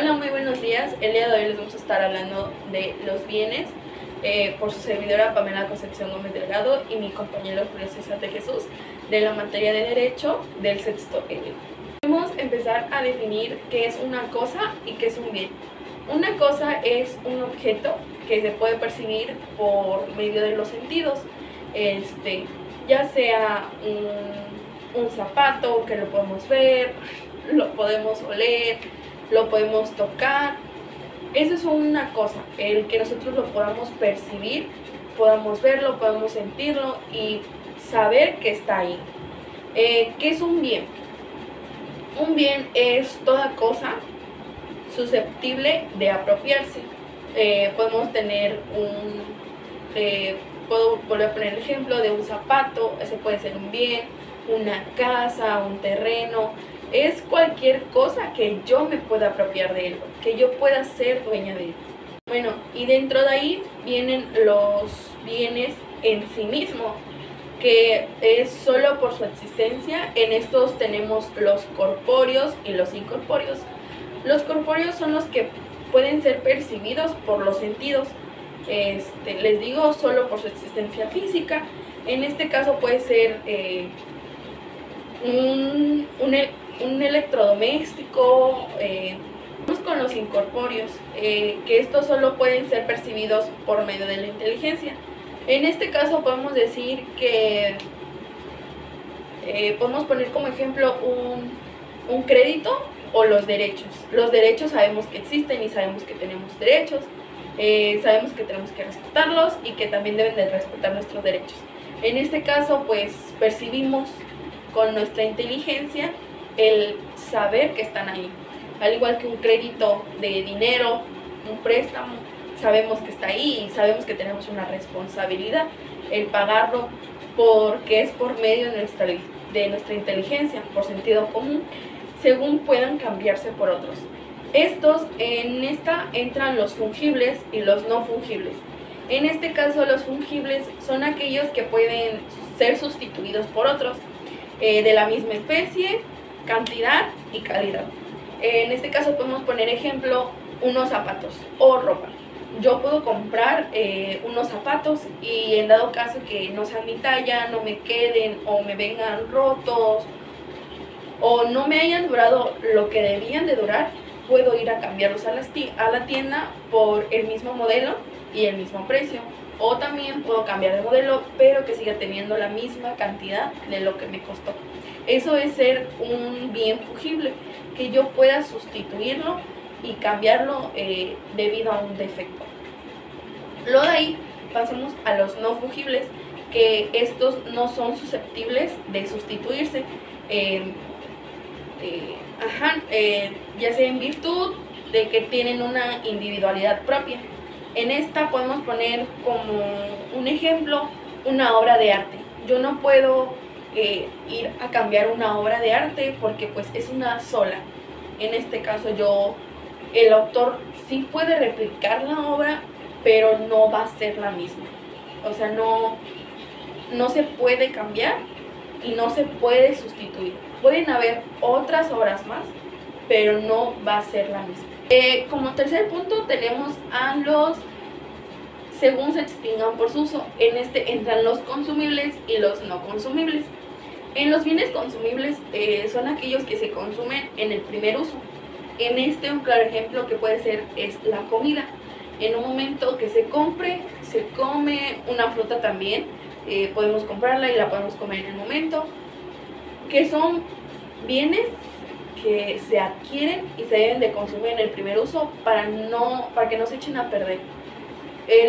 Hola, muy buenos días. El día de hoy les vamos a estar hablando de los bienes por su servidora Pamela Concepción Gómez Delgado y mi compañero Julio César de Jesús de la materia de Derecho del sexto L. Vamos a empezar a definir qué es una cosa y qué es un bien. Una cosa es un objeto que se puede percibir por medio de los sentidos, ya sea un zapato que lo podemos ver, lo podemos oler, lo podemos tocar. Eso es una cosa, el que nosotros lo podamos percibir, podamos verlo, podamos sentirlo y saber que está ahí. ¿Qué es un bien? Un bien es toda cosa susceptible de apropiarse. Podemos tener puedo volver a poner el ejemplo de un zapato, ese puede ser un bien, una casa, un terreno. Es cualquier cosa que yo me pueda apropiar de él, que yo pueda ser dueña de él. Bueno, y dentro de ahí vienen los bienes en sí mismos, que es solo por su existencia. En estos tenemos los corpóreos y los incorpóreos. Los corpóreos son los que pueden ser percibidos por los sentidos. Les digo, solo por su existencia física. En este caso puede ser un electrodoméstico. Vamos con los incorpóreos, que estos solo pueden ser percibidos por medio de la inteligencia. En este caso podemos decir que podemos poner como ejemplo un crédito o los derechos. Los derechos sabemos que existen y sabemos que tenemos derechos, sabemos que tenemos que respetarlos y que también deben de respetar nuestros derechos. En este caso pues percibimos con nuestra inteligencia el saber que están ahí. Al igual que un crédito de dinero, un préstamo, sabemos que está ahí y sabemos que tenemos una responsabilidad, el pagarlo, porque es por medio de nuestra inteligencia, por sentido común, según puedan cambiarse por otros. En esta entran los fungibles y los no fungibles. En este caso los fungibles son aquellos que pueden ser sustituidos por otros, de la misma especie, cantidad y calidad. En este caso podemos poner ejemplo unos zapatos o ropa. Yo puedo comprar unos zapatos y en dado caso que no sea mi talla, no me queden o me vengan rotos o no me hayan durado lo que debían de durar, puedo ir a cambiarlos a la tienda por el mismo modelo y el mismo precio. O también puedo cambiar de modelo, pero que siga teniendo la misma cantidad de lo que me costó. Eso es ser un bien fungible, que yo pueda sustituirlo y cambiarlo debido a un defecto. Luego de ahí pasamos a los no fungibles, que estos no son susceptibles de sustituirse, ya sea en virtud de que tienen una individualidad propia. En esta podemos poner como un ejemplo una obra de arte. Yo no puedo ir a cambiar una obra de arte porque pues es una sola. En este caso el autor sí puede replicar la obra, pero no va a ser la misma. O sea, no se puede cambiar y no se puede sustituir. Pueden haber otras obras más, pero no va a ser la misma. Como tercer punto tenemos a los según se extingan por su uso. En este entran los consumibles y los no consumibles. En los bienes consumibles son aquellos que se consumen en el primer uso. En un claro ejemplo que puede ser es la comida. En un momento que se compre, se come. Una fruta también, podemos comprarla y la podemos comer en el momento. Que son bienes que se adquieren y se deben de consumir en el primer uso para que no se echen a perder.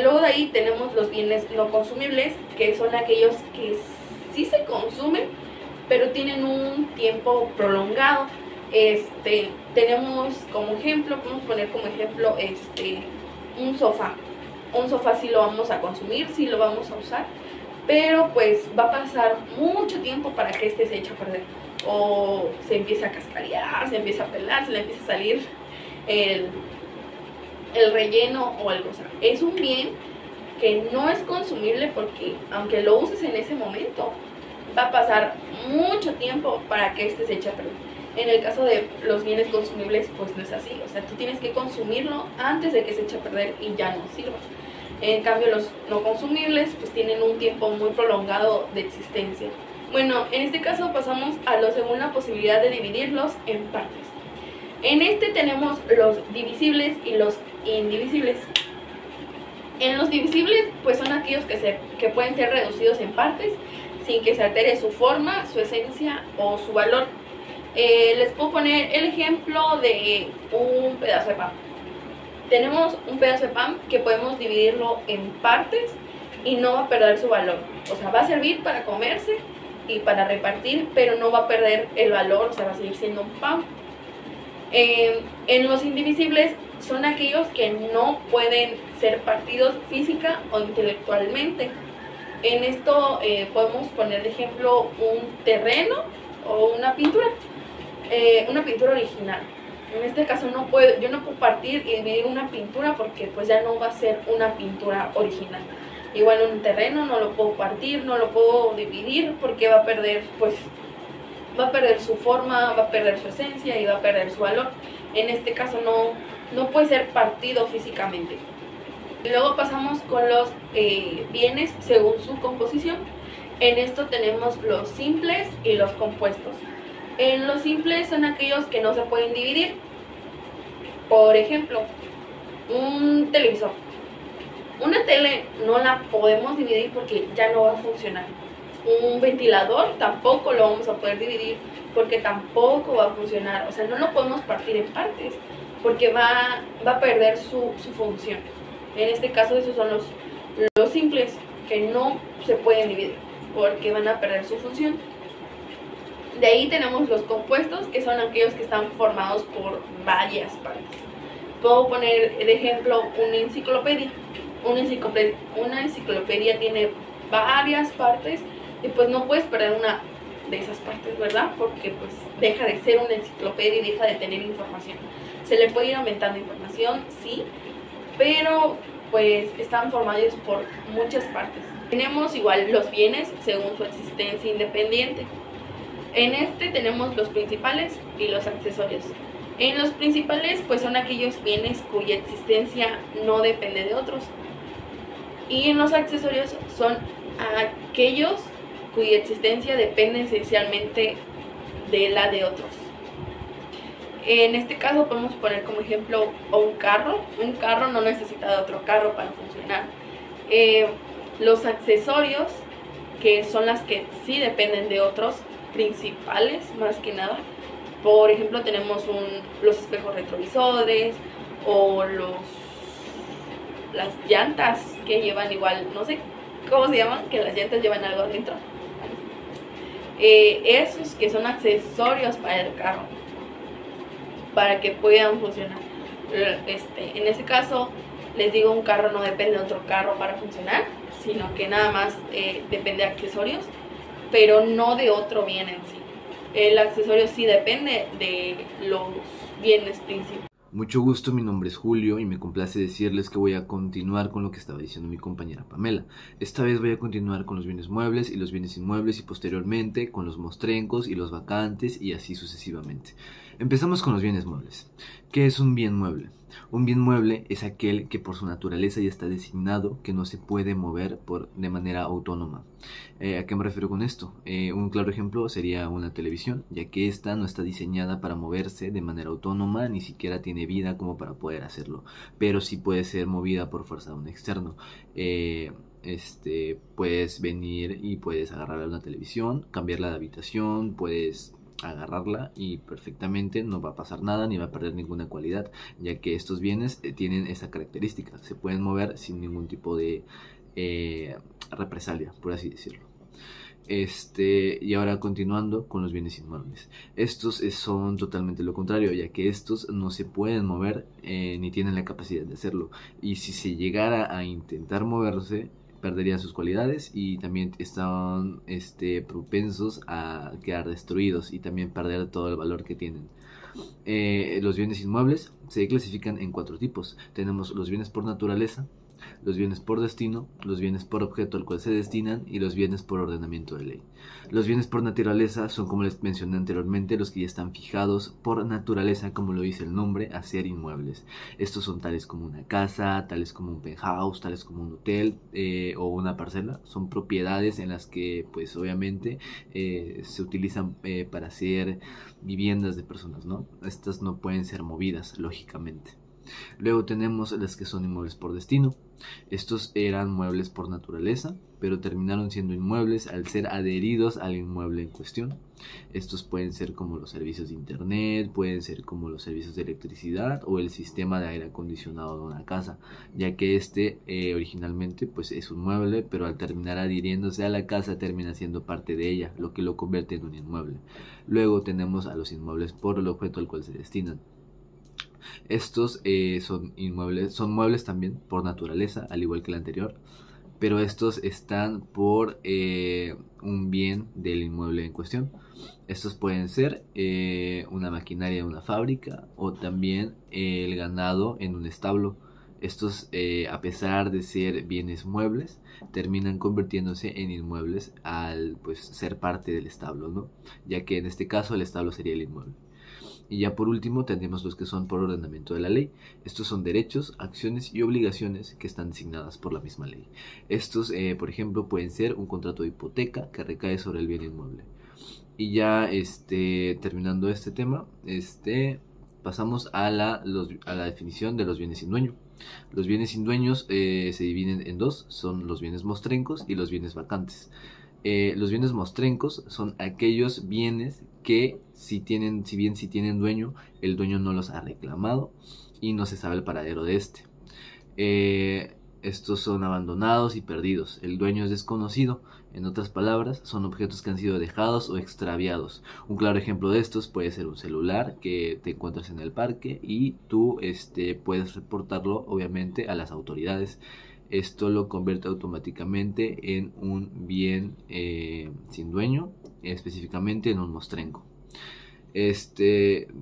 Luego de ahí tenemos los bienes no consumibles, que son aquellos que sí se consumen, pero tienen un tiempo prolongado. Tenemos como ejemplo, podemos poner como ejemplo un sofá. Un sofá sí lo vamos a consumir, sí lo vamos a usar, pero pues va a pasar mucho tiempo para que se eche a perder. O se empieza a cascarear, se empieza a pelar, se le empieza a salir el relleno o algo. O sea, es un bien que no es consumible porque aunque lo uses en ese momento, va a pasar mucho tiempo para que se eche a perder. En el caso de los bienes consumibles, pues no es así. O sea, tú tienes que consumirlo antes de que se eche a perder y ya no sirva. En cambio, los no consumibles pues tienen un tiempo muy prolongado de existencia. Bueno, en este caso pasamos a la segunda posibilidad de dividirlos en partes. En este tenemos los divisibles y los indivisibles. En los divisibles pues son aquellos que pueden ser reducidos en partes sin que se altere su forma, su esencia o su valor. Les puedo poner el ejemplo de un pedazo de pan. Tenemos un pedazo de pan que podemos dividirlo en partes y no va a perder su valor. O sea, va a servir para comerse y para repartir, pero no va a perder el valor, o sea, va a seguir siendo un pan. En los indivisibles son aquellos que no pueden ser partidos física o intelectualmente. En esto podemos poner de ejemplo un terreno o una pintura original. En este caso yo no puedo partir y dividir una pintura porque pues ya no va a ser una pintura original. Igual un terreno no lo puedo partir, no lo puedo dividir porque va a perder su forma, va a perder su esencia y va a perder su valor. En este caso no puede ser partido físicamente. Y luego pasamos con los bienes según su composición. En esto tenemos los simples y los compuestos. En los simples son aquellos que no se pueden dividir. Por ejemplo, un televisor. Una tele no la podemos dividir porque ya no va a funcionar. Un ventilador tampoco lo vamos a poder dividir porque tampoco va a funcionar. O sea, no lo podemos partir en partes porque va a perder su función. En este caso esos son los simples que no se pueden dividir porque van a perder su función. De ahí tenemos los compuestos, que son aquellos que están formados por varias partes. Puedo poner de ejemplo una enciclopedia. Una enciclopedia tiene varias partes y pues no puedes perder una de esas partes, ¿verdad? Porque pues deja de ser una enciclopedia y deja de tener información. Se le puede ir aumentando información, sí, pero pues están formados por muchas partes. Tenemos igual los bienes según su existencia independiente. En este tenemos los principales y los accesorios. En los principales pues son aquellos bienes cuya existencia no depende de otros. Y en los accesorios son aquellos cuya existencia depende esencialmente de la de otros. En este caso podemos poner como ejemplo un carro. Un carro no necesita de otro carro para funcionar. Los accesorios, que son las que sí dependen de otros, principales más que nada. Por ejemplo tenemos los espejos retrovisores o las llantas que llevan igual, no sé cómo se llaman, que las llantas llevan algo adentro. Esos que son accesorios para el carro, para que puedan funcionar. En este caso les digo, un carro no depende de otro carro para funcionar, sino que nada más depende de accesorios, pero no de otro bien en sí. El accesorio sí depende de los bienes principales. Mucho gusto, mi nombre es Julio y me complace decirles que voy a continuar con lo que estaba diciendo mi compañera Pamela. Esta vez voy a continuar con los bienes muebles y los bienes inmuebles y posteriormente con los mostrencos y los vacantes y así sucesivamente. Empezamos con los bienes muebles. ¿Qué es un bien mueble? Un bien mueble es aquel que por su naturaleza ya está designado, que no se puede mover de manera autónoma. ¿A qué me refiero con esto? Un claro ejemplo sería una televisión, ya que esta no está diseñada para moverse de manera autónoma, ni siquiera tiene vida como para poder hacerlo, pero sí puede ser movida por fuerza de un externo. Puedes venir y puedes agarrar una televisión, cambiarla de habitación, puedes agarrarla y perfectamente no va a pasar nada ni va a perder ninguna cualidad, ya que estos bienes tienen esa característica, se pueden mover sin ningún tipo de represalia, por así decirlo. Y ahora continuando con los bienes inmuebles. Estos son totalmente lo contrario, ya que estos no se pueden mover ni tienen la capacidad de hacerlo, y si se llegara a intentar moverse perderían sus cualidades y también estaban propensos a quedar destruidos y también perder todo el valor que tienen. Los bienes inmuebles se clasifican en 4 tipos. Tenemos los bienes por naturaleza, los bienes por destino, los bienes por objeto al cual se destinan y los bienes por ordenamiento de ley. Los bienes por naturaleza son, como les mencioné anteriormente, los que ya están fijados por naturaleza, como lo dice el nombre, a ser inmuebles. Estos son tales como una casa, tales como un penthouse, tales como un hotel o una parcela. Son propiedades en las que pues obviamente se utilizan para hacer viviendas de personas, ¿no? Estas no pueden ser movidas, lógicamente. Luego tenemos las que son inmuebles por destino. Estos eran muebles por naturaleza, pero terminaron siendo inmuebles al ser adheridos al inmueble en cuestión. Estos pueden ser como los servicios de internet, pueden ser como los servicios de electricidad o el sistema de aire acondicionado de una casa, ya que originalmente pues es un mueble, pero al terminar adhiriéndose a la casa termina siendo parte de ella, lo que lo convierte en un inmueble. Luego tenemos a los inmuebles por el objeto al cual se destinan. Estos son muebles también por naturaleza, al igual que el anterior, pero estos están por un bien del inmueble en cuestión. Estos pueden ser una maquinaria de una fábrica o también el ganado en un establo. Estos, a pesar de ser bienes muebles, terminan convirtiéndose en inmuebles al pues ser parte del establo, ¿no? Ya que en este caso el establo sería el inmueble. Y ya por último tenemos los que son por ordenamiento de la ley. Estos son derechos, acciones y obligaciones que están designadas por la misma ley. Estos, por ejemplo, pueden ser un contrato de hipoteca que recae sobre el bien inmueble. Y ya terminando este tema, pasamos a la definición de los bienes sin dueño. Los bienes sin dueños se dividen en dos, son los bienes mostrencos y los bienes vacantes. Los bienes mostrencos son aquellos bienes que si bien tienen dueño, el dueño no los ha reclamado y no se sabe el paradero de este. Estos son abandonados y perdidos. El dueño es desconocido. En otras palabras, son objetos que han sido dejados o extraviados. Un claro ejemplo de estos puede ser un celular que te encuentras en el parque y tú puedes reportarlo obviamente a las autoridades. Esto lo convierte automáticamente en un bien sin dueño, específicamente en un mostrenco.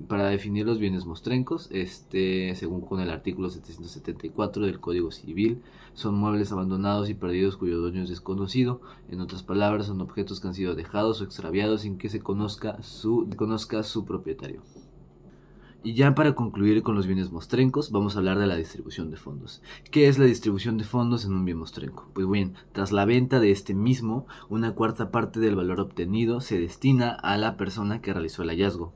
Para definir los bienes mostrencos, según con el artículo 774 del Código Civil, son muebles abandonados y perdidos cuyo dueño es desconocido. En otras palabras, son objetos que han sido dejados o extraviados sin que se conozca su propietario. Y ya para concluir con los bienes mostrencos, vamos a hablar de la distribución de fondos. ¿Qué es la distribución de fondos en un bien mostrenco? Pues bien, tras la venta de este mismo, una cuarta parte del valor obtenido se destina a la persona que realizó el hallazgo.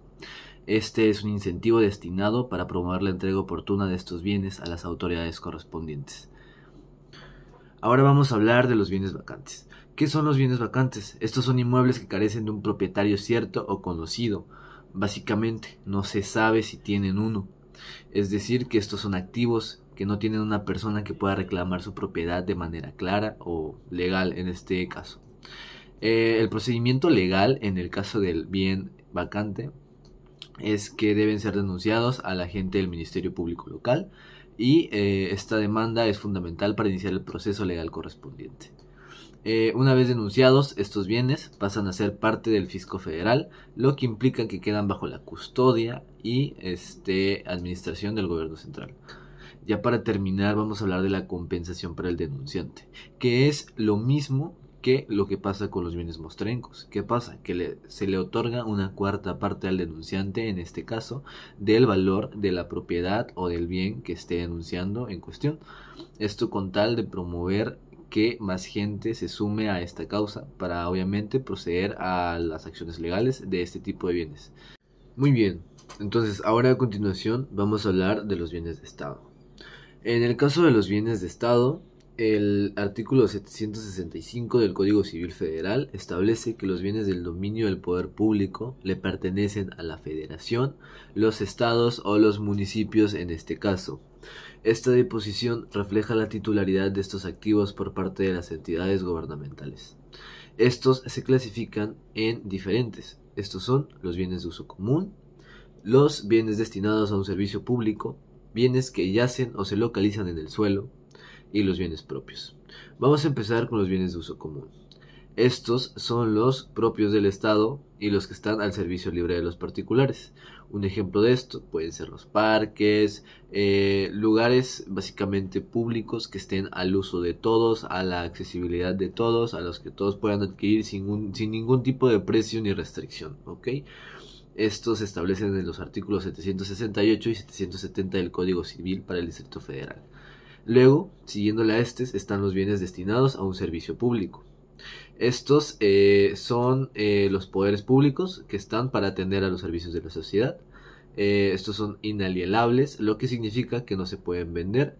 Este es un incentivo destinado para promover la entrega oportuna de estos bienes a las autoridades correspondientes. Ahora vamos a hablar de los bienes vacantes. ¿Qué son los bienes vacantes? Estos son inmuebles que carecen de un propietario cierto o conocido. Básicamente, no se sabe si tienen uno. Es decir, que estos son activos que no tienen una persona que pueda reclamar su propiedad de manera clara o legal en este caso. El procedimiento legal en el caso del bien vacante es que deben ser denunciados al agente del Ministerio Público Local y esta demanda es fundamental para iniciar el proceso legal correspondiente. Una vez denunciados, estos bienes pasan a ser parte del fisco federal, lo que implica que quedan bajo la custodia y administración del gobierno central. Ya para terminar, vamos a hablar de la compensación para el denunciante, que es lo mismo que lo que pasa con los bienes mostrencos. ¿Qué pasa? Que se le otorga una cuarta parte al denunciante, en este caso, del valor de la propiedad o del bien que esté denunciando en cuestión. Esto con tal de promover que más gente se sume a esta causa para obviamente proceder a las acciones legales de este tipo de bienes. Muy bien, entonces ahora a continuación vamos a hablar de los bienes de Estado. En el caso de los bienes de Estado, el artículo 765 del Código Civil Federal establece que los bienes del dominio del poder público le pertenecen a la Federación, los estados o los municipios en este caso. Esta disposición refleja la titularidad de estos activos por parte de las entidades gubernamentales. Estos se clasifican en diferentes. Estos son los bienes de uso común, los bienes destinados a un servicio público, bienes que yacen o se localizan en el suelo y los bienes propios. Vamos a empezar con los bienes de uso común. Estos son los propios del Estado y los que están al servicio libre de los particulares. Un ejemplo de esto pueden ser los parques, lugares básicamente públicos que estén al uso de todos, a la accesibilidad de todos, a los que todos puedan adquirir sin ningún tipo de precio ni restricción, ¿ok? Estos se establecen en los artículos 768 y 770 del Código Civil para el Distrito Federal. Luego, siguiéndole a estos, están los bienes destinados a un servicio público. Estos son los poderes públicos que están para atender a los servicios de la sociedad. Estos son inalienables, lo que significa que no se pueden vender.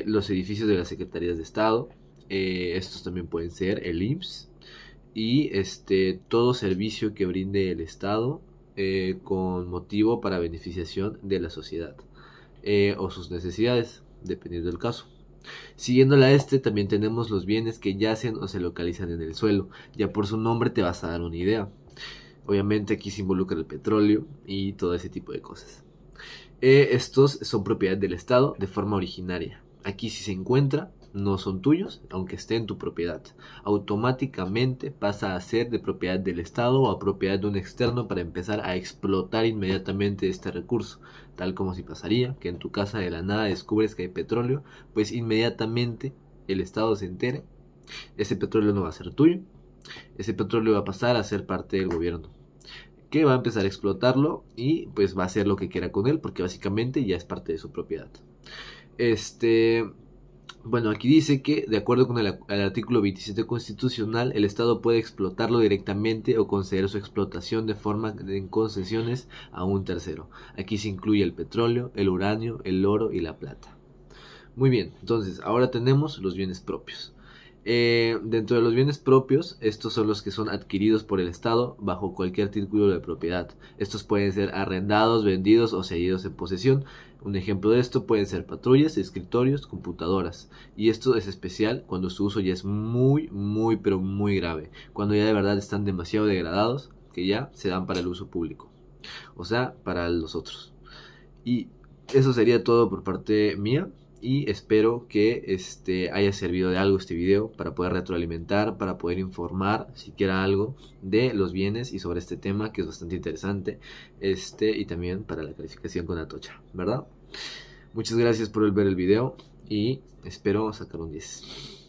Los edificios de las Secretarías de Estado, estos también pueden ser el IMSS y todo servicio que brinde el Estado con motivo para beneficiación de la sociedad o sus necesidades, dependiendo del caso. Siguiéndola también tenemos los bienes que yacen o se localizan en el suelo. Ya por su nombre te vas a dar una idea. Obviamente aquí se involucra el petróleo y todo ese tipo de cosas. Estos son propiedad del Estado de forma originaria. Aquí si se encuentra, no son tuyos, aunque esté en tu propiedad. Automáticamente pasa a ser de propiedad del Estado o a propiedad de un externo para empezar a explotar inmediatamente este recurso. Tal como si pasaría que en tu casa de la nada descubres que hay petróleo, pues inmediatamente el Estado se entere. Ese petróleo no va a ser tuyo. Ese petróleo va a pasar a ser parte del gobierno, que va a empezar a explotarlo y pues va a hacer lo que quiera con él, porque básicamente ya es parte de su propiedad. Bueno, aquí dice que, de acuerdo con el artículo 27 constitucional, el Estado puede explotarlo directamente o conceder su explotación de forma en concesiones a un tercero. Aquí se incluye el petróleo, el uranio, el oro y la plata. Muy bien, entonces ahora tenemos los bienes propios. Dentro de los bienes propios, estos son los que son adquiridos por el Estado bajo cualquier título de propiedad. Estos pueden ser arrendados, vendidos o cedidos en posesión. Un ejemplo de esto pueden ser patrullas, escritorios, computadoras. Y esto es especial cuando su uso ya es pero muy grave. Cuando ya de verdad están demasiado degradados, que ya se dan para el uso público. O sea, para los otros. Y eso sería todo por parte mía. Y espero que haya servido de algo este video para poder retroalimentar, para poder informar siquiera algo de los bienes y sobre este tema que es bastante interesante, y también para la calificación con Atocha, ¿verdad? Muchas gracias por ver el video y espero sacar un 10.